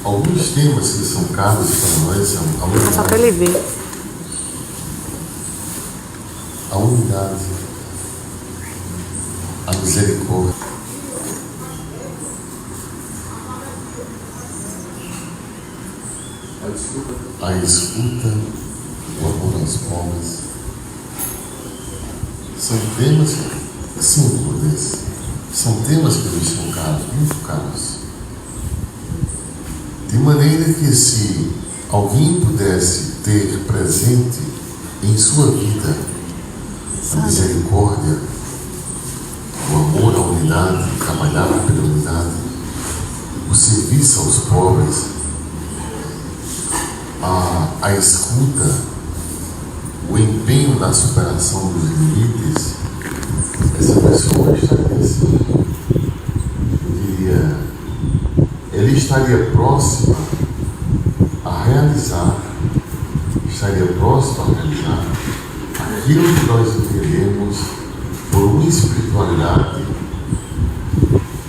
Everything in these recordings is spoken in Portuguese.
Alguns temas que são caros para nós são a unidade, Só para ele ver. a unidade, a misericórdia, a escuta, o amor aos pobres. São temas simples, são temas que nos são caros, muito caros. De maneira que, se alguém pudesse ter presente em sua vida a misericórdia, o amor à unidade, trabalhar pela unidade, o serviço aos pobres, a escuta, o empenho na superação dos limites, essa pessoa estaria assim, eu diria, ela estaria próxima a realizar aquilo que nós entendemos por uma espiritualidade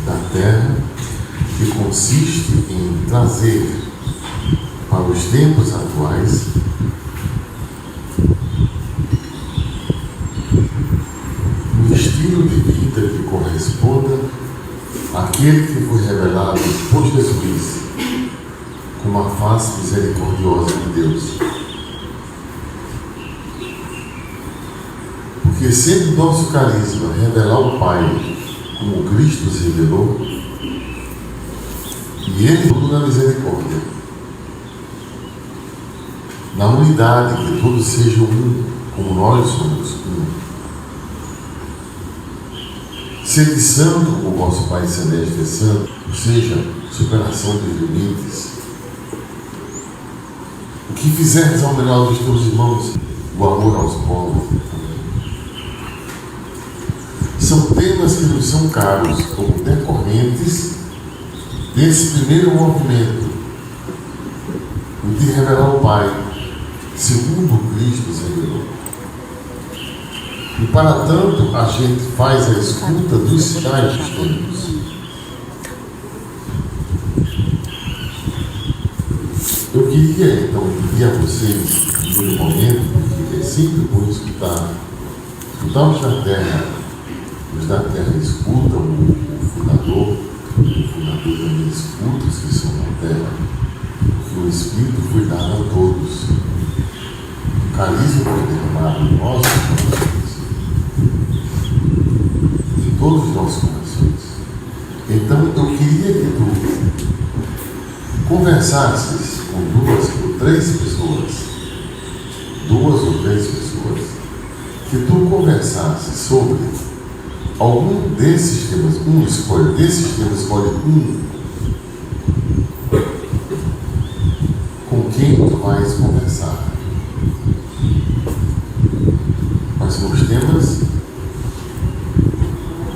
da terra, que consiste em trazer para os tempos atuais um estilo de vida que corresponda àquele que foi revelado por Jesus como a face misericordiosa de Deus. Porque sendo nosso carisma revelar o Pai como Cristo se revelou, e Ele tudo na misericórdia, na unidade, que todos sejam um, como nós somos um. Sede santo, como o vosso Pai Celeste é santo, ou seja, superação dos limites. O que fizerdes ao melhor dos teus irmãos, o amor aos pobres. São temas que nos são caros como decorrentes desse primeiro movimento, o de revelar o Pai, segundo Cristo se revelou. E para tanto a gente faz a escuta dos sinais dos tempos. Eu queria então pedir a vocês, no momento, porque é sempre bom escutar os da terra escutam o fundador também escuta os que são da terra, porque o Espírito foi dado a todos. O carisma foi derramado em nossos corações, em todos os nossos corações. Então eu queria que tu conversasses com duas ou três pessoas, que tu conversasses sobre algum desses temas, escolhe um com quem tu vais conversar. Quais são os temas?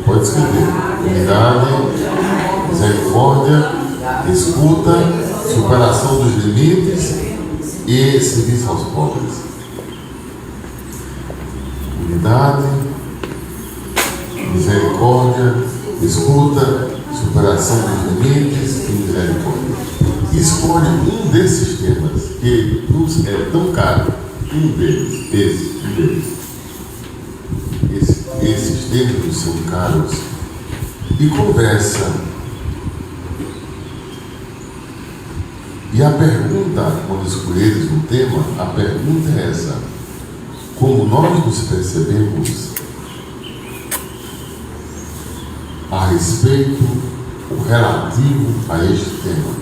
Pode escrever: unidade, misericórdia, escuta, superação dos limites e serviço aos pobres. Unidade, misericórdia, escuta, superação dos limites e misericórdia. Escolhe um desses temas que nos é tão caro, um deles. Esses temas nos são caros, e conversa. E a pergunta, quando escolheres um tema, a pergunta é essa: como nós nos percebemos a respeito relativo a este tema?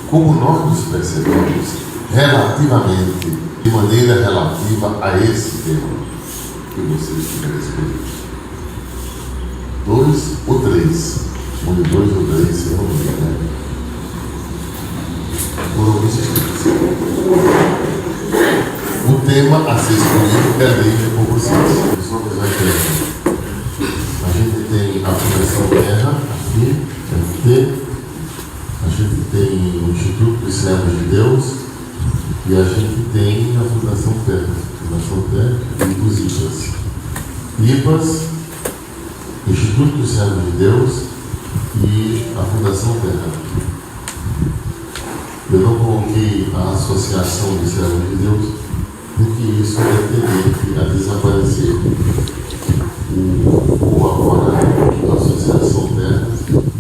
Como nós nos percebemos relativamente, de maneira relativa a esse tema que vocês tiverem escolhido? 2 ou 3? Onde 2 ou 3 se reunirem, né? Foram esses três. O tema a ser escolhido é livre por vocês. Os nomes vai ter. A gente tem a Fundação Terra, aqui, FT. A gente tem o Instituto dos Servos de Deus. E a gente tem a Fundação Terra e os IPAs. Instituto dos Servos de Deus e a Fundação Terra. que a associação de servos de Deus, porque isso vai tender a desaparecer. O agora a Associação Terra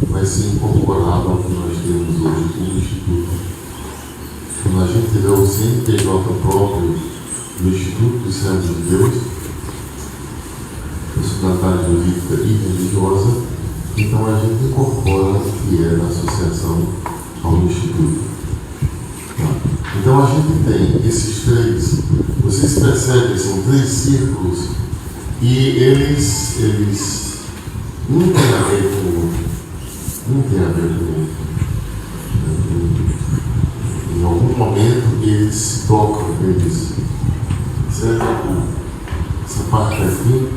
vai ser incorporada ao que nós temos hoje como Instituto. Quando a gente tiver o CNPJ próprio do Instituto dos Servos de Deus, societária jurídica e religiosa, então a gente incorpora o que é da associação ao Instituto. Então a gente tem esses três, vocês percebem, são três círculos e eles não têm a ver com o outro. Não tem a ver com o outro. Em algum momento eles se tocam, eles. Certo? Essa parte aqui.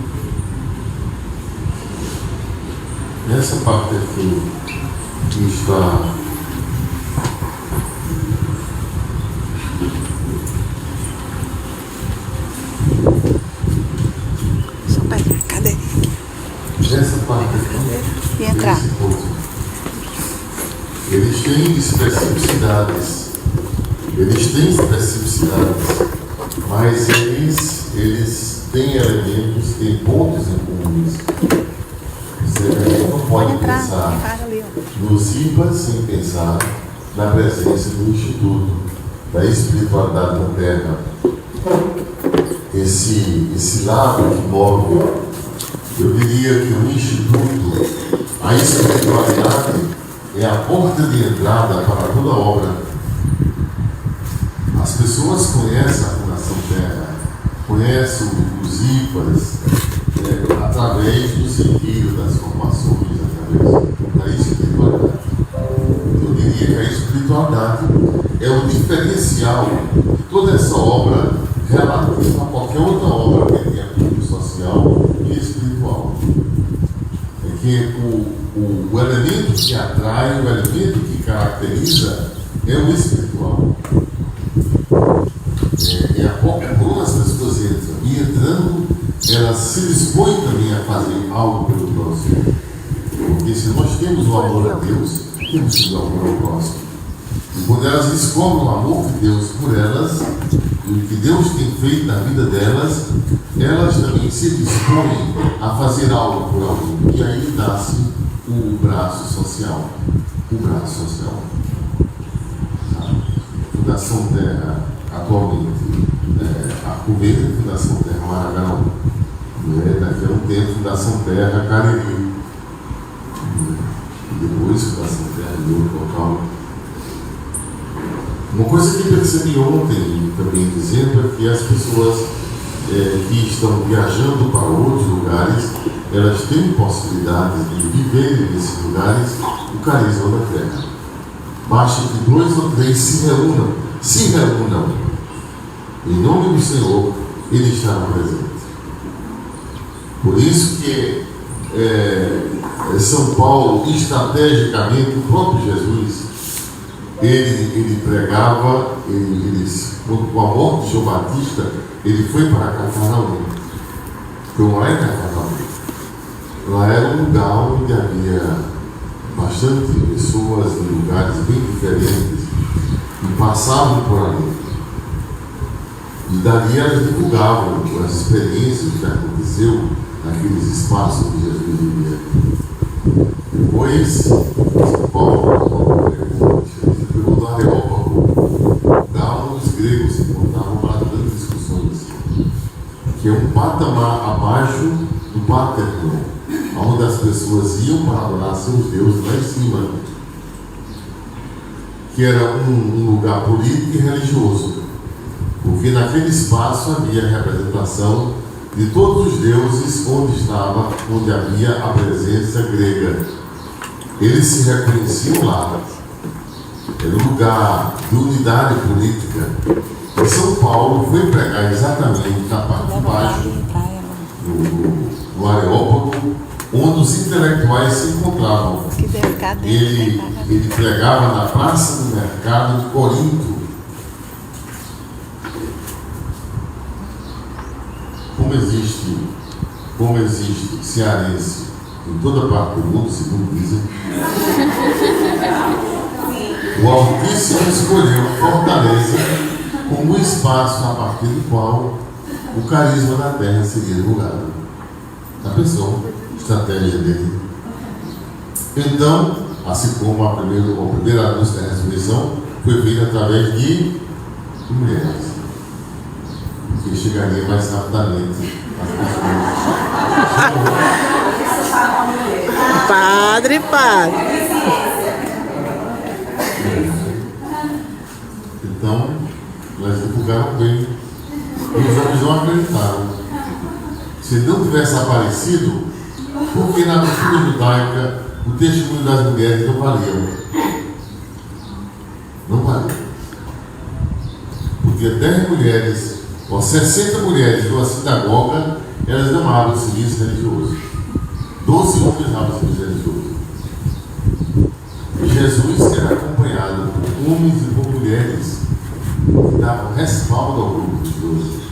Essa parte aqui que está. Só pegar a cadeirinha aqui. Essa parte aqui. E entrar. Eles têm especificidades. Mas eles têm elementos, têm pontos em comuns. Você não pode pensar nos IPAs sem pensar na presença do Instituto, da espiritualidade na Terra. Esse lado que move, eu diria que o Instituto, a espiritualidade, é a porta de entrada para toda a obra. As pessoas conhecem a Fundação Terra, conhecem os IPAs, através do sentido das formações, através da espiritualidade. Eu diria que a espiritualidade é o diferencial de toda essa obra relativa a qualquer outra obra que tenha cunho social e espiritual. É que o elemento que atrai, o elemento que caracteriza é o espiritual. Quando as pessoas entram e entrando, elas se dispõem também a fazer algo pelo próximo. Porque se nós temos o amor a Deus, temos que dar amor ao próximo. E quando elas descobrem o amor de Deus por elas, e o que Deus tem feito na vida delas, elas também se dispõem a fazer algo por alguém. E aí nasce o braço social. O braço social. A Fundação Terra, atualmente, a Cuveta de Fundação Terra Maragão, daqui a um tempo Fundação Terra Cariri, e depois Fundação Terra de outro local. Uma coisa que percebi ontem também dizendo é que as pessoas que estão viajando para outros lugares, elas têm possibilidade de viver nesses lugares o carisma da Terra. Basta que 2 ou 3 se reúnam em nome do Senhor, Ele estará presente. Por isso que São Paulo, estrategicamente, o próprio Jesus, ele pregava, com a morte de João Batista, ele foi para Cafarnaum. Foi lá em Cafarnaum. Lá era um lugar onde havia bastante pessoas em lugares bem diferentes e passavam por ali. E dali elas divulgavam as experiências que aconteceu naqueles espaços que Jesus vivia. Depois, São Paulo pegou do Areópago, lugar onde os gregos se encontravam para tantas discussões, que é um patamar abaixo do Partenon, onde as pessoas iam para adorar seus deuses lá em cima, que era um lugar político e religioso. Porque naquele espaço havia representação de todos os deuses onde havia a presença grega. Eles se reconheciam lá. Era um lugar de unidade política. E São Paulo foi pregar exatamente na parte de baixo, no Areópago, onde os intelectuais se encontravam. Ele pregava na praça do mercado de Corinto. Como existe cearense em toda parte do mundo, segundo dizem, O Altíssimo escolheu Fortaleza como um espaço a partir do qual o carisma da terra seria divulgado. Já pensou? Estratégia dele. Então, assim como a primeira luz da ressurreição foi feita através de mulheres, que chegaria mais rapidamente às pessoas. Padre. Então, elas divulgaram bem. E os homens não acreditaram. Se não tivesse aparecido, porque na cultura judaica o testemunho das mulheres não valia. Não valia. Porque 10 mulheres, ou 60 mulheres de uma sinagoga, elas não abrem o serviço religioso. 12 homens abrem o serviço religioso. Jesus era acompanhado por homens e por mulheres que davam respaldo ao grupo de 12.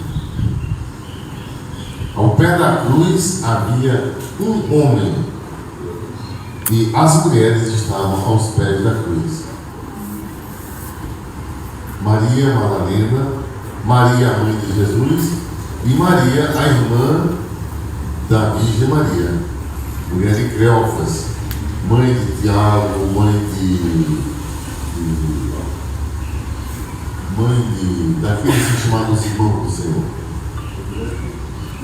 Ao pé da cruz havia um homem e as mulheres estavam aos pés da cruz. Maria Madalena, Maria, a mãe de Jesus, e Maria, a irmã da Virgem Maria, mulher de Cleófas, mãe de Tiago, mãe daqueles chamados irmãos do Senhor.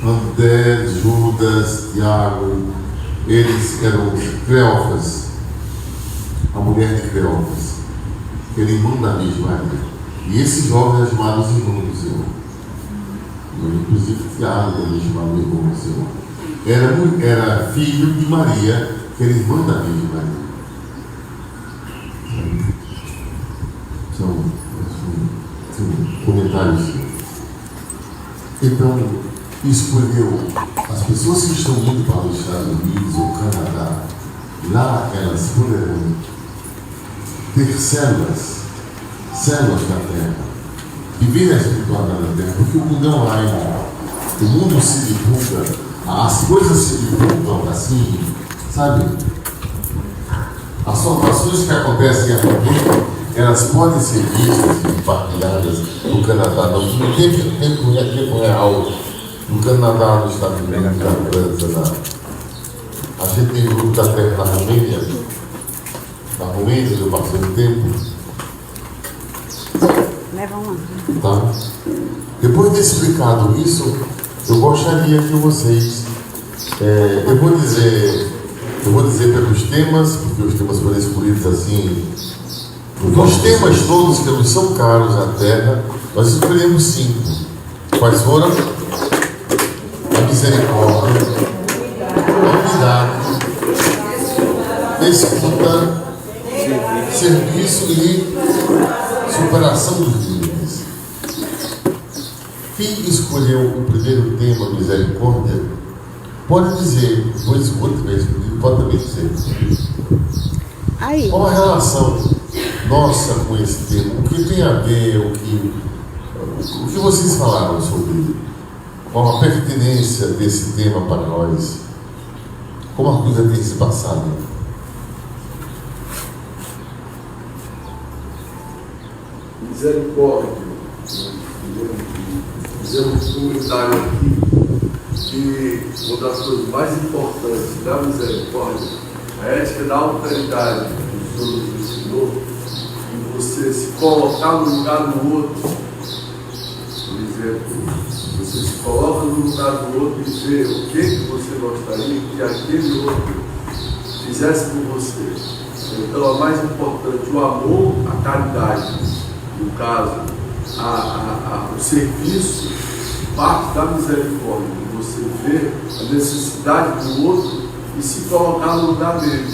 André, Judas, Tiago, eles eram Cleófas, a mulher de Cleófas, que era irmã da Virgem Maria. E esses jovens eram chamados irmãos do Senhor. Inclusive Tiago também chamado irmão do Senhor. Era filho de Maria, que era irmã da Virgem Maria. São comentários. Então, escolheu as pessoas que estão indo para os Estados Unidos ou Canadá. Lá elas poderão ter células da terra, viver a espiritualidade da terra, porque o mundo é online, o mundo se divulga, as coisas se divulgam assim, sabe? As salvações que acontecem aqui dentro, elas podem ser vistas e partilhadas no Canadá, no tempo real, no Canadá, nos Estados Unidos, na França, a gente tem grupo da terra na Romênia, eu passei um tempo. Tá? Depois de explicado isso, eu gostaria que vocês, eu vou dizer pelos temas, porque os temas foram escolhidos assim, os temas todos que nos são caros à terra, nós escolhemos 5. Quais foram? A misericórdia, a unidade, escuta, serviço e superação dos limites. Quem escolheu o primeiro tema, misericórdia, pode dizer, depois o outro tiver escolhido, pode também dizer. Qual a relação nossa com esse tema? O que tem a ver, o que vocês falaram sobre? Qual a pertinência desse tema para nós? Como a coisa tem se passado? Misericórdia. Fizemos um comentário aqui que uma das coisas mais importantes da misericórdia, a ética da alteridade que o Senhor nos ensinou, e você se colocar no lugar do outro. Por exemplo, você se coloca no lugar do outro e vê o que você gostaria que aquele outro fizesse por você. Então, é mais importante o amor, a caridade. No caso, o serviço parte da misericórdia, de você ver a necessidade do outro e se colocar no lugar dele,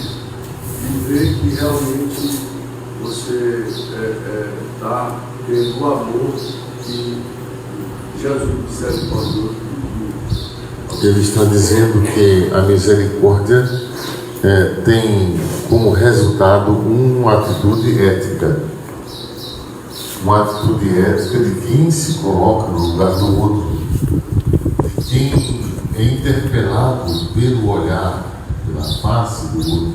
e ver que realmente você está tendo o amor que Jesus misericordioso. Ele está dizendo que a misericórdia tem como resultado uma atitude ética. Uma atitude ética de quem se coloca no lugar do outro, de quem é interpelado pelo olhar, pela face do outro.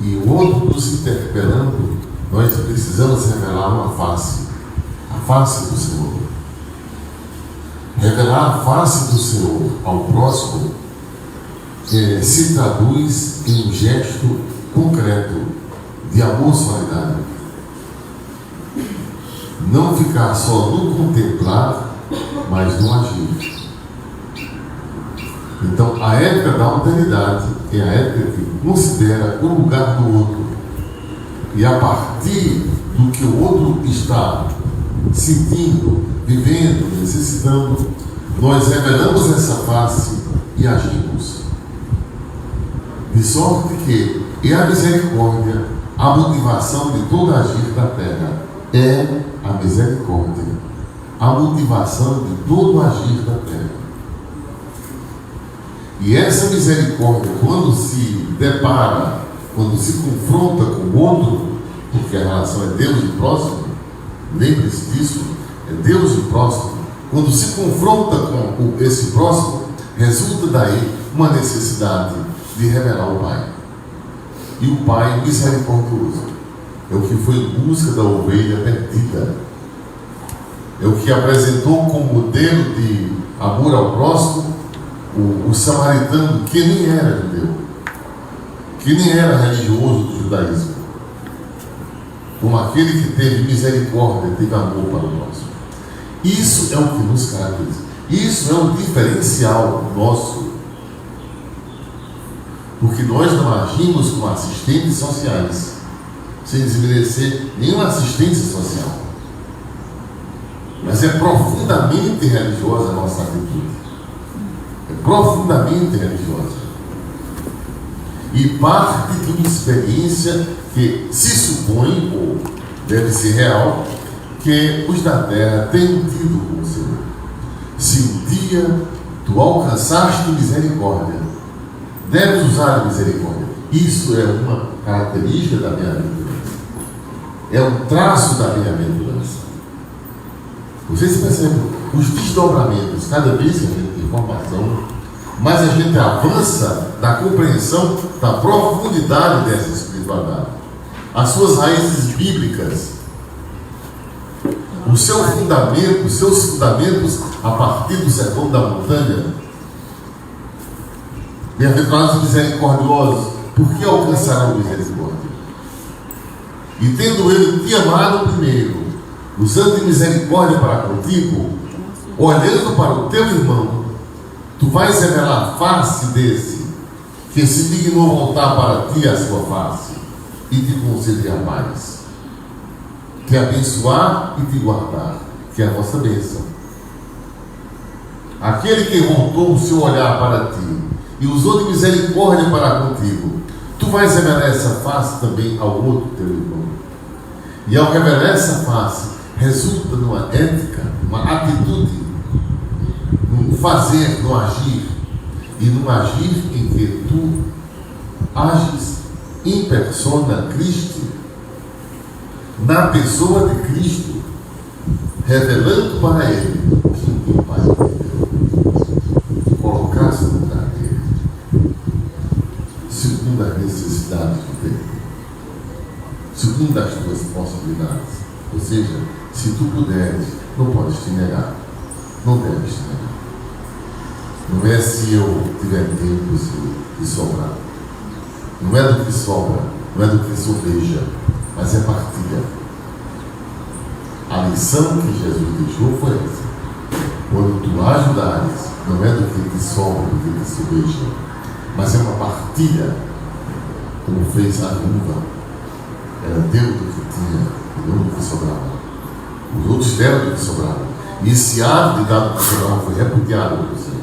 e o outro nos interpelando, nós precisamos revelar uma face, a face do Senhor. Revelar a face do Senhor ao próximo se traduz em um gesto concreto de amor solidário. Não ficar só no contemplar, mas no agir. Então, a ética da alteridade é a ética que considera o lugar do outro. E a partir do que o outro está sentindo, vivendo, necessitando, nós revelamos essa face e agimos. De sorte que é a misericórdia, a motivação de todo agir da terra. É a misericórdia, a motivação de todo agir da terra. E essa misericórdia, quando se depara, quando se confronta com o outro, porque a relação é Deus e próximo, lembre-se disso, é Deus e próximo, quando se confronta com esse próximo, resulta daí uma necessidade de revelar o Pai. E o Pai misericordioso é o que foi em busca da ovelha perdida, é o que apresentou como modelo de amor ao próximo o samaritano, que nem era judeu, que nem era religioso do judaísmo, como aquele que teve misericórdia, teve amor para o próximo. Isso é o que nos caracteriza, isso é um diferencial nosso, porque nós não agimos como assistentes sociais, sem desmerecer nenhuma assistência social, mas é profundamente religiosa a nossa atitude. É profundamente religiosa. E parte de uma experiência que se supõe, ou deve ser real, que os da terra têm tido com o Senhor. Se um dia tu alcançaste misericórdia, deves usar a misericórdia. Isso é uma característica da bem-aventurança. É um traço da bem-aventurança. Vocês percebem os desdobramentos, cada vez que a gente tem informação, mas a gente avança na compreensão da profundidade dessa espiritualidade. As suas raízes bíblicas, os seus fundamentos a partir do sermão da montanha. Bem-aventurados misericordiosos, porque alcançarão misericórdia. E tendo ele te amado primeiro, usando de misericórdia para contigo, olhando para o teu irmão, tu vais revelar a face desse, que se dignou voltar para ti a sua face, e te conceder a paz, te abençoar e te guardar, que é a vossa bênção. Aquele que voltou o seu olhar para ti, e usou de misericórdia para contigo, tu vais revelar essa face também ao outro teu irmão. E ao revelar essa face, resulta numa ética, uma atitude, num fazer, num agir, e num agir em que tu ages in persona Christi, na pessoa de Cristo, revelando para ele quem o Pai deu, colocar-se no lugar dele, segundo as necessidades do tempo, segundo as tuas possibilidades. Ou seja, se tu puderes, não podes te negar, não deves te negar. Não é se eu tiver tempo de sobrar, não é do que sobra, não é do que sobeja, mas é partilha. A lição que Jesus deixou foi essa: quando tu ajudares, não é do que te sobra, do que te sobeja, mas é uma partilha, como fez a viúva. Ela deu do que tinha e não do que sobrava. Os outros deram do que sobrava. E esse ato de dar do que sobrava foi repudiado pelo Senhor.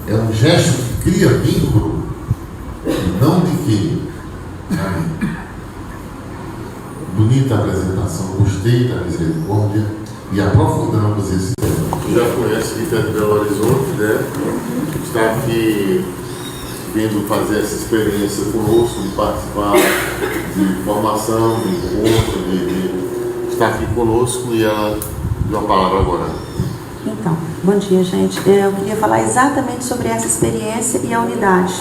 É um gesto que cria vínculo, e não de que. Bonita apresentação, gostei da misericórdia e aprofundamos esse tema. Tu já conhece que é de Belo Horizonte, né? Está aqui vindo fazer essa experiência conosco, de participar de formação, de encontro, de estar aqui conosco, e ela deu a palavra agora. Então, bom dia, gente. Eu queria falar exatamente sobre essa experiência e a unidade.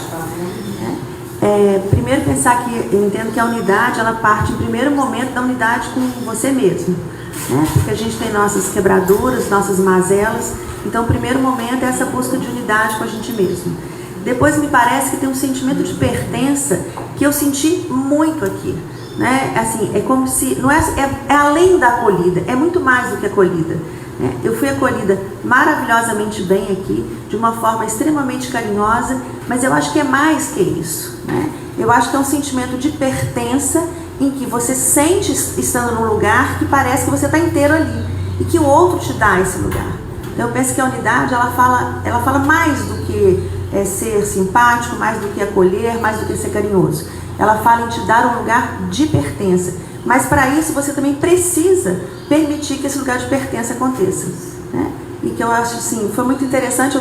primeiro pensar que eu entendo que a unidade, ela parte em primeiro momento da unidade com você mesmo, né? Porque a gente tem nossas quebraduras, nossas mazelas, então o primeiro momento é essa busca de unidade com a gente mesmo. Depois me parece que tem um sentimento de pertença que eu senti muito aqui, né? Assim, é como se, não é além da acolhida, é muito mais do que acolhida, né? Eu fui acolhida maravilhosamente bem aqui, de uma forma extremamente carinhosa, mas eu acho que é mais que isso, né? Eu acho que é um sentimento de pertença em que você sente estando num lugar que parece que você está inteiro ali e que o outro te dá esse lugar. Então eu penso que a unidade, ela fala mais do que ser simpático, mais do que acolher, mais do que ser carinhoso. Ela fala em te dar um lugar de pertença, mas para isso você também precisa permitir que esse lugar de pertença aconteça, né? E que eu acho assim, foi muito interessante.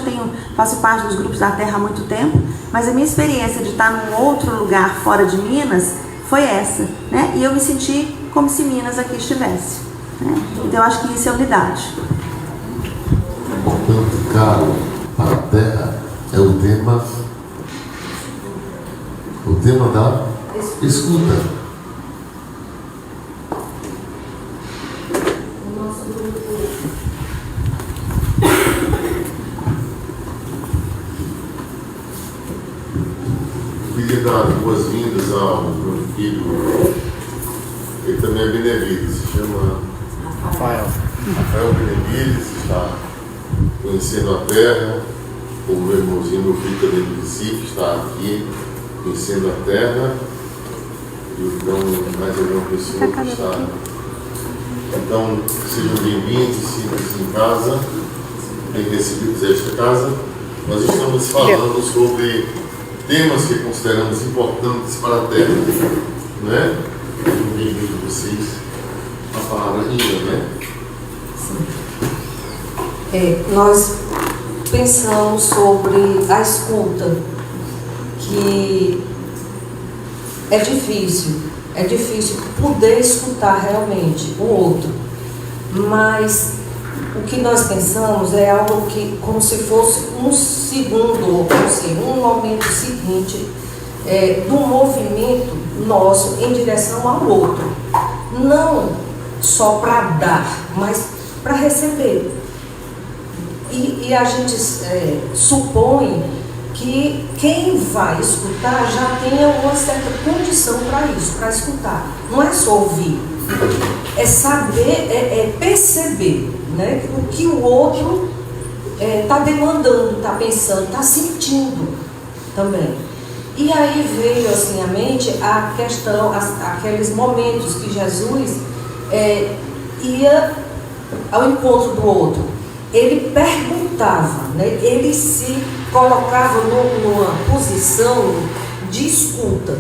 Faço parte dos grupos da Terra há muito tempo, mas a minha experiência de estar num outro lugar fora de Minas foi essa, né? E eu me senti como se Minas aqui estivesse, né? Então eu acho que isso é unidade. Importante, caro, para a Terra é o tema da escuta. Queria dar boas-vindas ao meu filho, ele também é Benevides, se chama Rafael Benevides, está conhecendo a Terra. O meu irmãozinho, meu filho também do Recife, está aqui conhecendo a Terra. Então, mais alguma pessoa que está. Então, sejam bem-vindos, sintam-se em casa, bem recebidos esta casa. Nós estamos falando sobre temas que consideramos importantes para a Terra, não é? Sejam bem-vindos vocês. A palavra ainda, né? Nós pensamos sobre a escuta, que é difícil poder escutar realmente o outro, mas o que nós pensamos é algo que, como se fosse um segundo, ou seja, um momento seguinte do movimento nosso em direção ao outro, não só para dar, mas para receber. E a gente supõe que quem vai escutar já tenha uma certa condição para isso, para escutar. Não é só ouvir, é saber, é perceber, né, o que o outro está demandando, está pensando, está sentindo também. E aí veio assim à mente a questão, aqueles momentos que Jesus ia ao encontro do outro. Ele perguntava, né? Ele se colocava numa posição de escuta.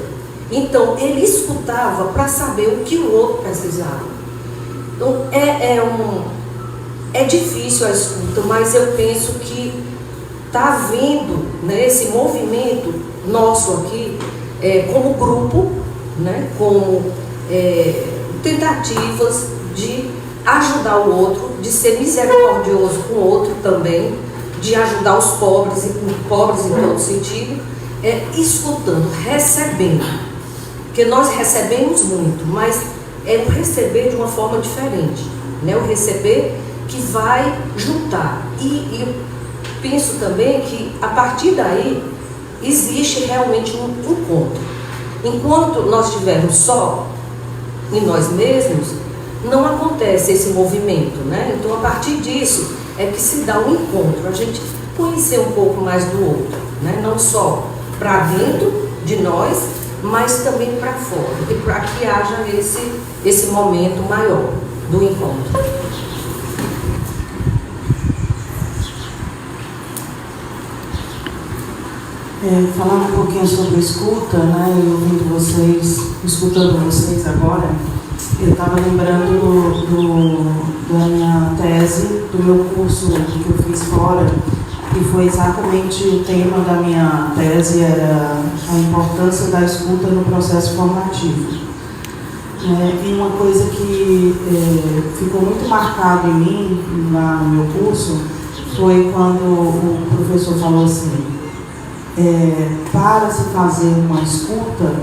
Então, ele escutava para saber o que o outro precisava. Então, é difícil a escuta, mas eu penso que está havendo, né, esse movimento nosso aqui, como grupo, né, como tentativas de ajudar o outro, de ser misericordioso com o outro também, de ajudar os pobres em todo sentido, escutando, recebendo. Porque nós recebemos muito, mas é o receber de uma forma diferente, né? O receber que vai juntar. E eu penso também que a partir daí existe realmente um encontro. Enquanto nós estivermos só em nós mesmos, não acontece esse movimento, né? Então, a partir disso é que se dá um encontro, a gente conhecer um pouco mais do outro, né? Não só para dentro de nós, mas também para fora, e para que haja esse momento maior do encontro. Falando um pouquinho sobre a escuta, né? Eu ouvindo vocês, escutando vocês agora, eu estava lembrando da minha tese, do meu curso que eu fiz fora, e foi exatamente o tema da minha tese, era a importância da escuta no processo formativo. E uma coisa que ficou muito marcado em mim, no meu curso, foi quando o professor falou assim: para se fazer uma escuta,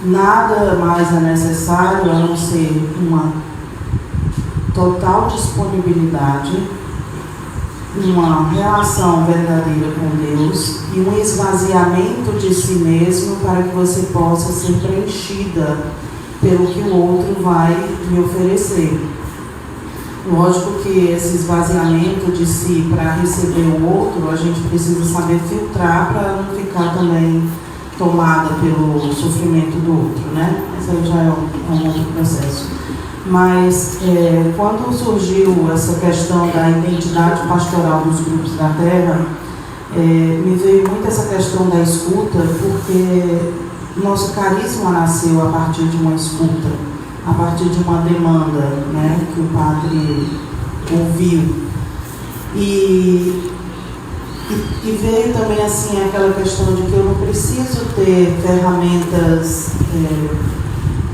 nada mais é necessário a não ser uma total disponibilidade, uma relação verdadeira com Deus e um esvaziamento de si mesmo para que você possa ser preenchida pelo que o outro vai lhe oferecer. Lógico que esse esvaziamento de si para receber o outro, a gente precisa saber filtrar para não ficar também tomada pelo sofrimento do outro, né? Esse aí já é um outro processo. Mas quando surgiu essa questão da identidade pastoral dos grupos da terra, me veio muito essa questão da escuta, porque nosso carisma nasceu a partir de uma escuta, a partir de uma demanda, né, que o padre ouviu. E veio também assim aquela questão de que eu não preciso ter ferramentas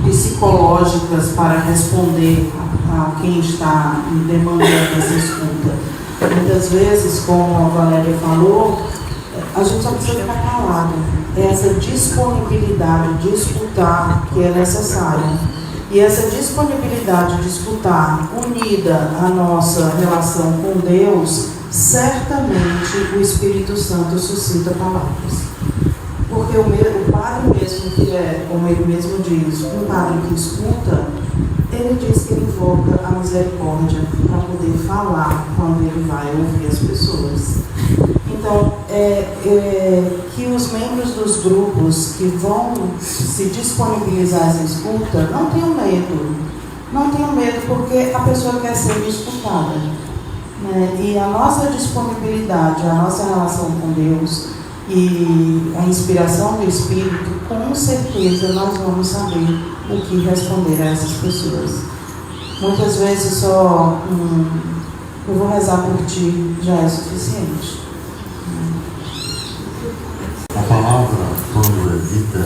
psicológicas para responder a quem está me demandando essa escuta. Muitas vezes, como a Valéria falou, a gente só precisa ficar calado. É essa disponibilidade de escutar que é necessária. E essa disponibilidade de escutar, unida à nossa relação com Deus, certamente o Espírito Santo suscita palavras. Porque o padre mesmo, que é, como ele mesmo diz, um padre que escuta, ele diz que ele invoca a misericórdia para poder falar quando ele vai ouvir as pessoas. Então, que os membros dos grupos que vão se disponibilizar a essa escuta não tenham medo. Não tenham medo porque a pessoa quer ser escutada. Né? E a nossa disponibilidade, a nossa relação com Deus e a inspiração do Espírito, com certeza nós vamos saber o que responder a essas pessoas. Muitas vezes só eu vou rezar por ti já é suficiente. A palavra, quando é dita,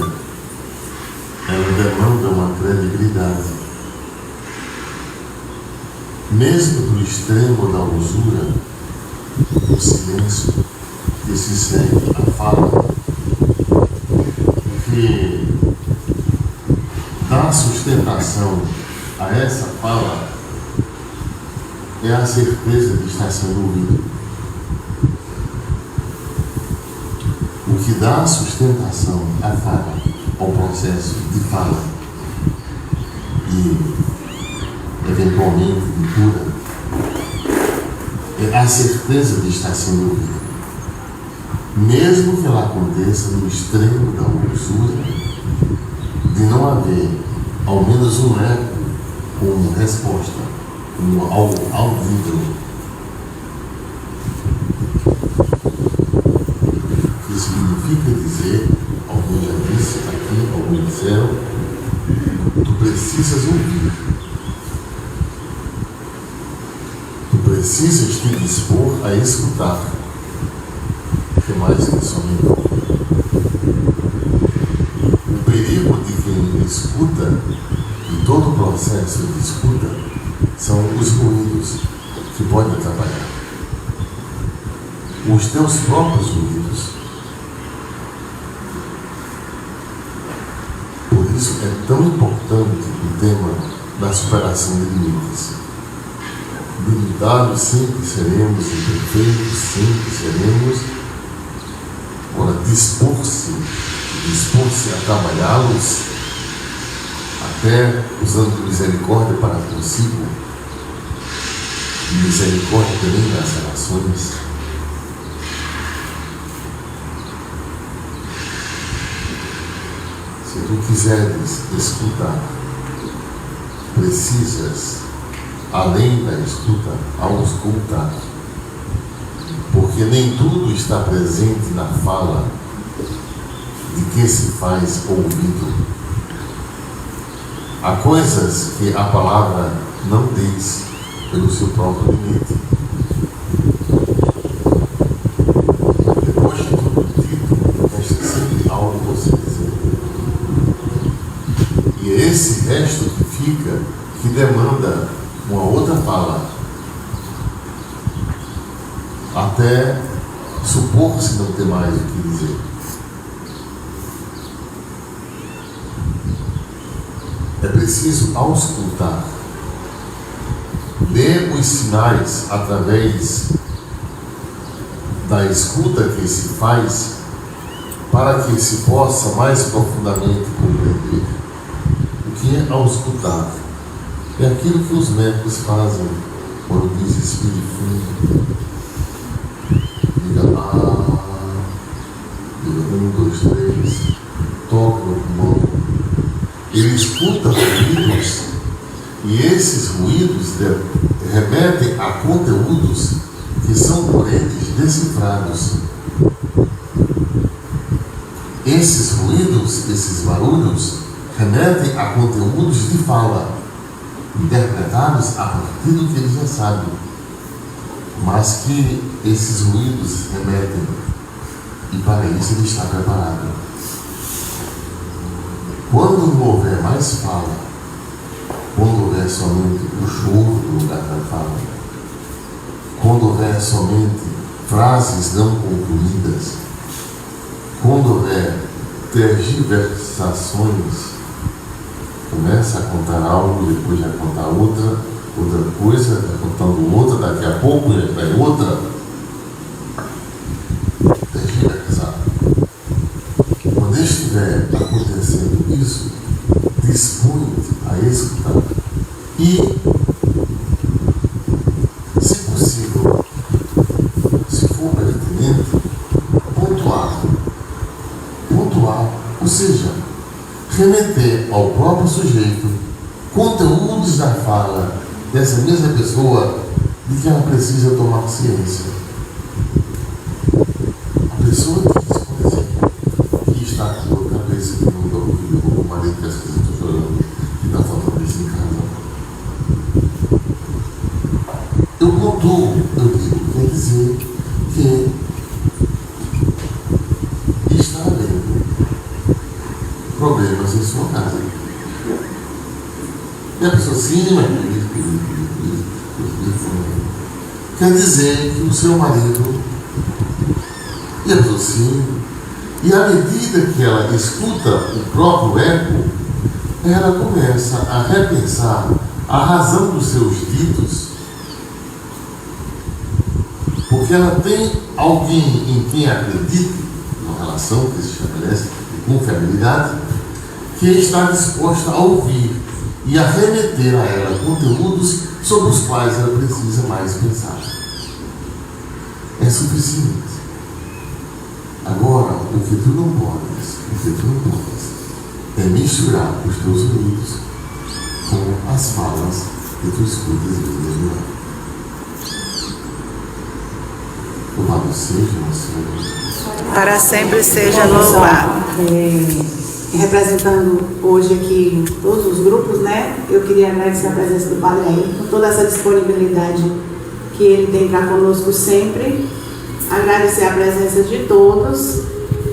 ela demanda uma credibilidade. Mesmo do extremo da usura, o silêncio que se segue à fala, que dá sustentação a essa fala, é a certeza de estar sendo ouvido. O que dá sustentação à fala, ao processo de fala e, eventualmente, de cura, é a certeza de estar sendo ouvido. Mesmo que ela aconteça no extremo da usura, de não haver ao menos um eco como resposta, como algo audível. O que significa dizer, alguém já disse aqui, alguém disseram, tu precisas ouvir. Tu precisas te dispor a escutar. Que mais que somente ouvir. O perigo de quem escuta, e todo o processo de escuta, são os ruídos que podem atrapalhar. Os teus próprios ruídos. Por isso é tão importante o tema da superação de limites. Limitados sempre seremos, imperfeitos sempre seremos. Agora, dispor-se a trabalhá-los, até usando misericórdia para consigo, e misericórdia também nas relações. Se tu quiseres escutar, precisas, além da escuta, auscultar. Porque nem tudo está presente na fala de quem se faz ouvido. Há coisas que a palavra não diz pelo seu próprio limite. Depois de tudo dito, resta sempre algo você dizer. E é esse resto que fica, que demanda uma outra fala, até supor-se não ter mais o que dizer. É preciso auscultar, ler os sinais através da escuta que se faz, para que se possa mais profundamente compreender. O que é auscultar? É aquilo que os médicos fazem quando diz respire fundo. Diga lá, diga 1, 2, 3, toque no pulmão. Ele escuta ruídos, e esses ruídos remetem a conteúdos que são por eles decifrados. Esses ruídos, esses barulhos, remetem a conteúdos de fala, interpretados a partir do que ele já sabe, mas que esses ruídos remetem, e para isso ele está preparado. Quando não houver mais fala, quando houver somente o choro no lugar da fala, quando houver somente frases não concluídas, quando houver tergiversações, começa a contar algo, depois já contar outra coisa, está contando outra, daqui a pouco já vai outra. Tergiversar. Quando estiver acontecendo isso, dispõe-te a escutar. E, se possível, se for pertinente, pontuar, ou seja, remeter ao próprio sujeito conteúdos da fala dessa mesma pessoa de que ela precisa tomar ciência. A pessoa que diz, por exemplo, que está com dor de cabeça, que não dorme, que o marido que as coisas estão chorando, que está faltando isso em casa. Eu pontuo, eu digo, quer dizer que está havendo problemas em sua casa. E a pessoa, sim, mas quer dizer que o seu marido, e a pessoa, sim, e à medida que ela escuta o próprio eco, ela começa a repensar a razão dos seus ditos, porque ela tem alguém em quem acredita, uma relação que se estabelece de confiabilidade, que está disposta a ouvir e a remeter a ela conteúdos sobre os quais ela precisa mais pensar. É suficiente. Agora, o que tu não podes é misturar os teus ouvidos com as falas que tu escutas e tu melhor. Louvado seja o Senhor. Para sempre seja louvado. Representando hoje aqui todos os grupos, né? Eu queria agradecer a presença do Padre aí, por toda essa disponibilidade que ele tem para conosco sempre. Agradecer a presença de todos.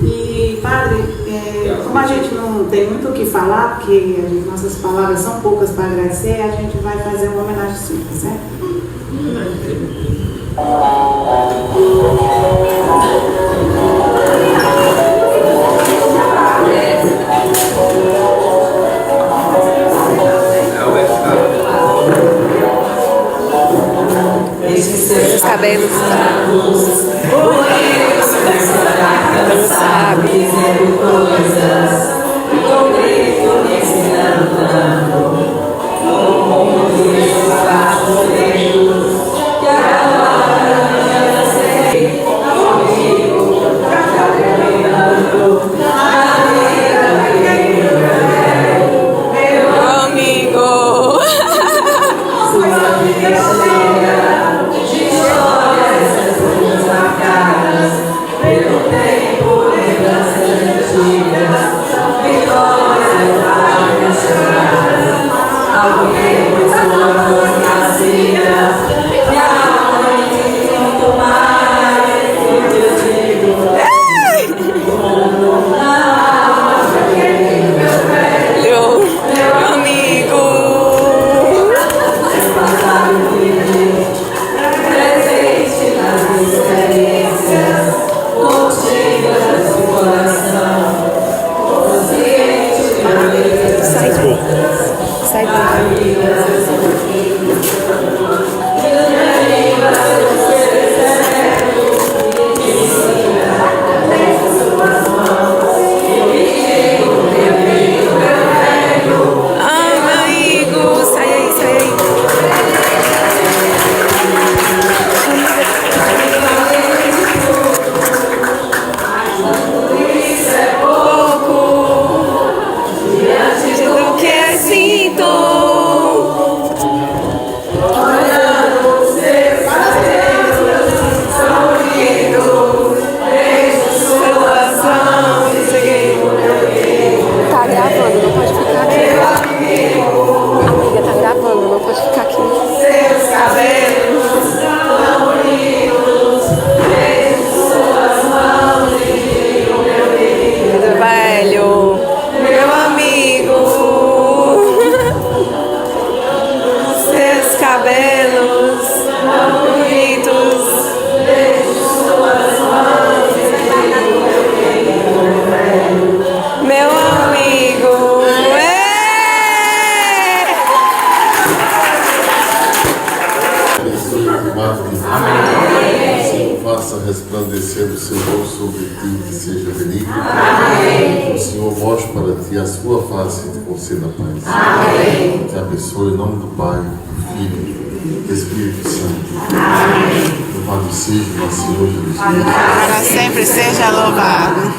E, Padre, como a gente não tem muito o que falar, porque nossas palavras são poucas para agradecer, a gente vai fazer uma homenagem simples, certo? Os cabelos não sabe dizendo coisas que eu grito me ensinando tanto como mundo faço Deus que agora eu sei comigo tá caminhando na vida meu amigo sua vida cheia de histórias marcadas pelo tempo, lembranças antigas, vitórias apaixonadas, alguém por sua voz nascida, me alma muito mais que eu digo. Na alma daquele meu velho, meu amigo, seu passado vive presente nas experiências. cabelos bonitos. Meu amigo. Abençoe o Amém. Senhor, faça resplandecer o seu rosto sobre ti, que seja benigno. Amém. O Senhor mostre para ti a sua face e te conceda paz. Amém. Te abençoe em nome do Pai, do Filho e do Espírito Santo. Amém. Louvado seja o nosso Senhor Jesus Cristo. Para sempre seja louvado.